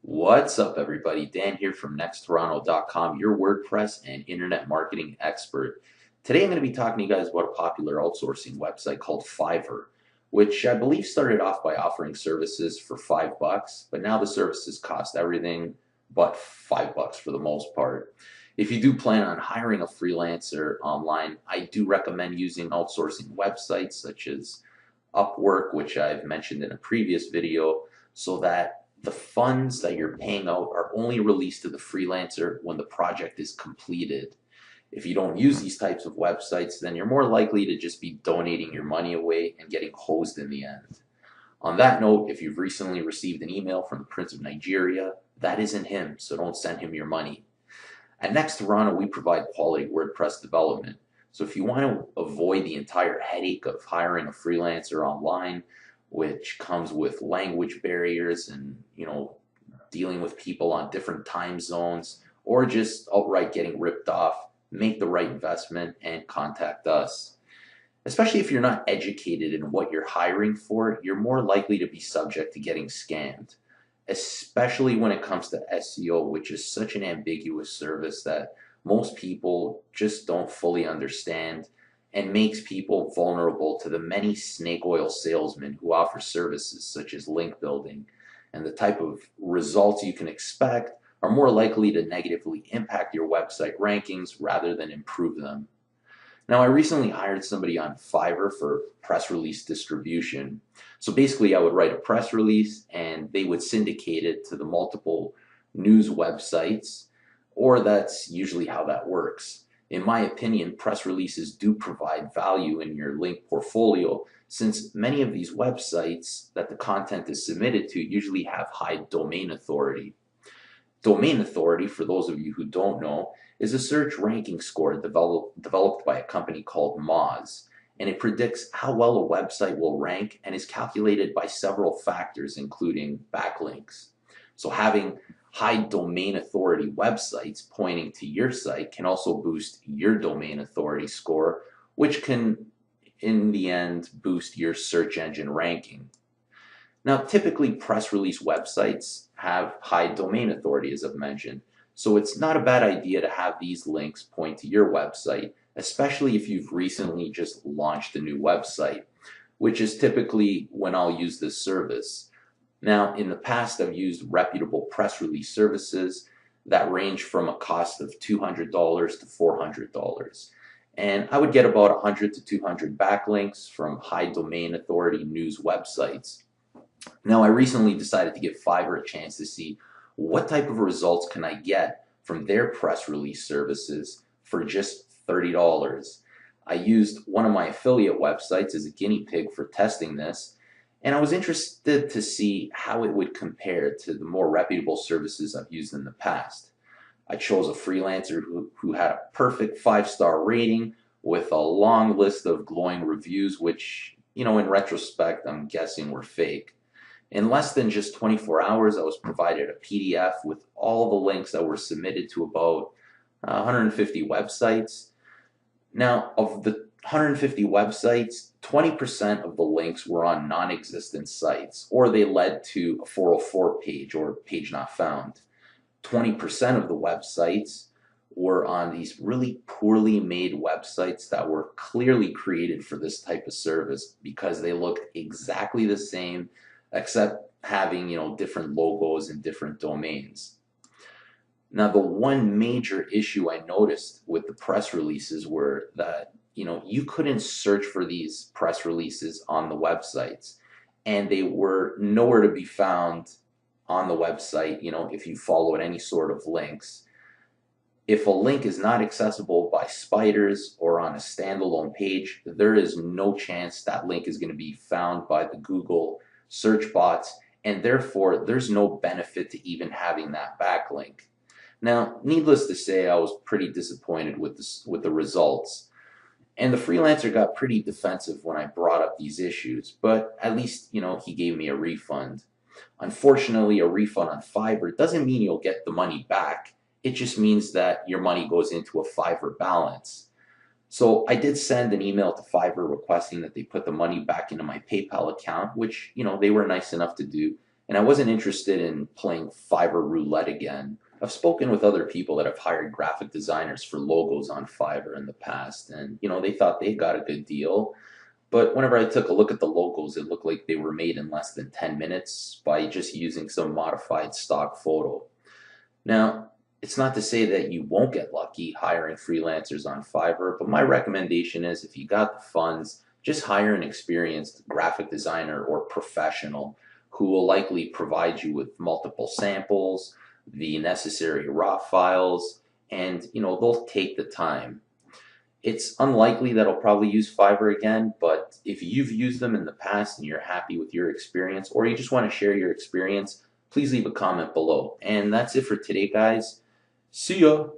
What's up, everybody? Dan here from nexttoronto.com, your WordPress and internet marketing expert. Today I'm going to be talking to you guys about a popular outsourcing website called Fiverr, which I believe started off by offering services for $5, but now the services cost everything but $5 for the most part. If you do plan on hiring a freelancer online, I do recommend using outsourcing websites such as Upwork, which I've mentioned in a previous video, so that the funds that you're paying out are only released to the freelancer when the project is completed. If you don't use these types of websites, then you're more likely to just be donating your money away and getting hosed in the end. On that note, if you've recently received an email from the Prince of Nigeria, that isn't him, so don't send him your money. At Next Toronto, we provide quality WordPress development. So if you want to avoid the entire headache of hiring a freelancer online, which comes with language barriers and dealing with people on different time zones, or just outright getting ripped off, make the right investment and contact us. Especially if you're not educated in what you're hiring for, you're more likely to be subject to getting scammed, especially when it comes to SEO, which is such an ambiguous service that most people just don't fully understand and makes people vulnerable to the many snake oil salesmen who offer services such as link building. And the type of results you can expect are more likely to negatively impact your website rankings rather than improve them. Now, I recently hired somebody on Fiverr for press release distribution. So basically, I would write a press release and they would syndicate it to the multiple news websites, or that's usually how that works. In my opinion, press releases do provide value in your link portfolio, since many of these websites that the content is submitted to usually have high domain authority. Domain authority, for those of you who don't know, is a search ranking score developed by a company called Moz, and it predicts how well a website will rank and is calculated by several factors, including backlinks. So having high domain authority websites pointing to your site can also boost your domain authority score, which can, in the end, boost your search engine ranking. Now, typically press release websites have high domain authority, as I've mentioned, so it's not a bad idea to have these links point to your website, especially if you've recently just launched a new website, which is typically when I'll use this service. Now, in the past, I've used reputable press release services that range from a cost of $200 to $400. And I would get about 100 to 200 backlinks from high domain authority news websites. Now, I recently decided to give Fiverr a chance to see what type of results can I get from their press release services for just $30. I used one of my affiliate websites as a guinea pig for testing this, and I was interested to see how it would compare to the more reputable services I've used in the past. I chose a freelancer who had a perfect 5-star rating with a long list of glowing reviews, which, in retrospect, I'm guessing were fake. In less than just 24 hours, I was provided a PDF with all the links that were submitted to about 150 websites. Now, of the 150 websites, 20% of the links were on non-existent sites, or they led to a 404 page or page not found. 20% of the websites were on these really poorly made websites that were clearly created for this type of service because they looked exactly the same, except having different logos and different domains. Now, the one major issue I noticed with the press releases were that you couldn't search for these press releases on the websites, and they were nowhere to be found on the website if you followed any sort of links. If a link is not accessible by spiders or on a standalone page, there is no chance that link is going to be found by the Google search bots, and therefore there's no benefit to even having that backlink. Now, needless to say, I was pretty disappointed with the results, and the freelancer got pretty defensive when I brought up these issues, but at least he gave me a refund. Unfortunately, a refund on Fiverr doesn't mean you'll get the money back. It just means that your money goes into a Fiverr balance. So I did send an email to Fiverr requesting that they put the money back into my PayPal account, which they were nice enough to do, and I wasn't interested in playing Fiverr roulette again. I've spoken with other people that have hired graphic designers for logos on Fiverr in the past, and they thought they got a good deal. But whenever I took a look at the logos, it looked like they were made in less than 10 minutes by just using some modified stock photo. Now, it's not to say that you won't get lucky hiring freelancers on Fiverr, but my recommendation is if you got the funds, just hire an experienced graphic designer or professional who will likely provide you with multiple samples, the necessary raw files, and they'll take the time. It's unlikely that I'll probably use Fiverr again, but if you've used them in the past and you're happy with your experience, or you just want to share your experience, please leave a comment below. And that's it for today, guys. See ya!